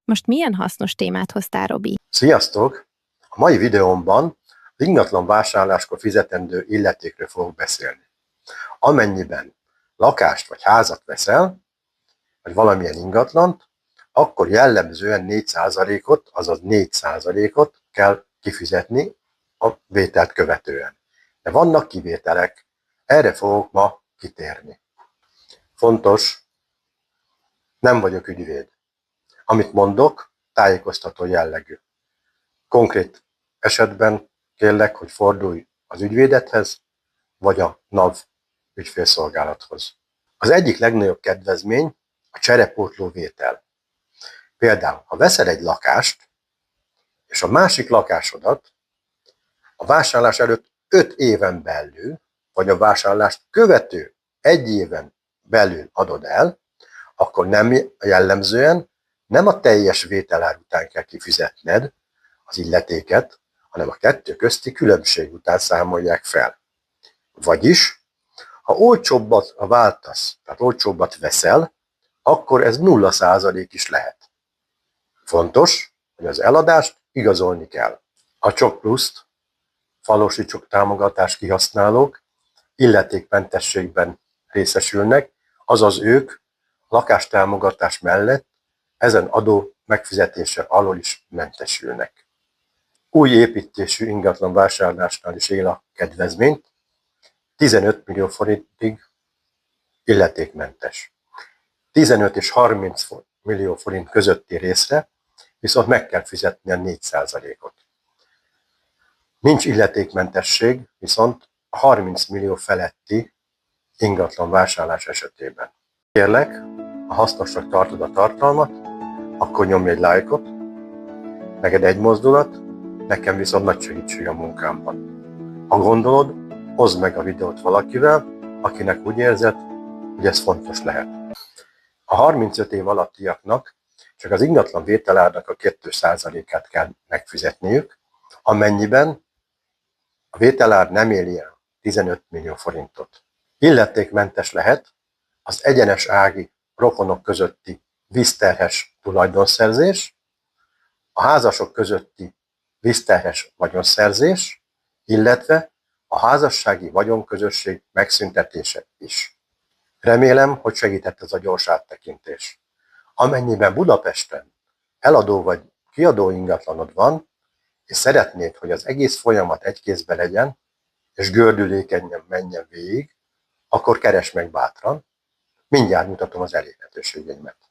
Most milyen hasznos témát hoztál, Robi? Sziasztok! A mai videómban az ingatlan vásárláskor fizetendő illetékről fogok beszélni. Amennyiben lakást vagy házat veszel, vagy valamilyen ingatlant, akkor jellemzően 4%-ot, azaz 4%-ot kell kifizetni a vételt követően. De vannak kivételek, erre fogok ma kitérni. Fontos, nem vagyok ügyvéd. Amit mondok, tájékoztató jellegű. Konkrét esetben kérlek, hogy fordulj az ügyvédedhez, vagy a NAV ügyfélszolgálathoz. Az egyik legnagyobb kedvezmény a cserepótló vétel. Például, ha veszel egy lakást, és a másik lakásodat a vásárlás előtt 5 éven belül, vagy a vásárlást követő 1 éven belül adod el, akkor nem jellemzően nem a teljes vételár után kell kifizetned az illetéket, hanem a kettő közti különbség után számolják fel. Vagyis, ha olcsóbbat váltasz, tehát olcsóbbat veszel, akkor ez 0% is lehet. Fontos, hogy az eladást igazolni kell. A Csok Pluszt, falusi Csok támogatás kihasználók illetékmentességben részesülnek, azaz ők lakástámogatás mellett ezen adó megfizetése alól is mentesülnek. Új építésű ingatlan vásárlásnál is él a kedvezmény, 15 millió forintig illetékmentes. 15 és 30 millió forint közötti részre viszont meg kell fizetni a 4%-ot. Nincs illetékmentesség viszont a 30 millió feletti ingatlan vásárlás esetében. Kérlek, ha hasznosnak tartod a tartalmat, akkor nyomj egy lájkot, neked egy mozdulat, nekem viszont nagy segítség a munkámban. Ha gondolod, oszd meg a videót valakivel, akinek úgy érzed, hogy ez fontos lehet. A 35 év alattiaknak csak az ingatlan vételárnak a 2%-át kell megfizetniük, amennyiben a vételár nem éri el 15 millió forintot. Illetékmentes lehet az egyenes ági rokonok közötti vízterhes tulajdonszerzés, a házasok közötti vízterhes vagyonszerzés, illetve a házassági vagyonközösség megszüntetése is. Remélem, hogy segített ez a gyors áttekintés. Amennyiben Budapesten eladó vagy kiadó ingatlanod van, és szeretnéd, hogy az egész folyamat egy kézbe legyen, és gördülékenyen menjen végig, akkor keresd meg bátran, mindjárt mutatom az elérhetőségeimet.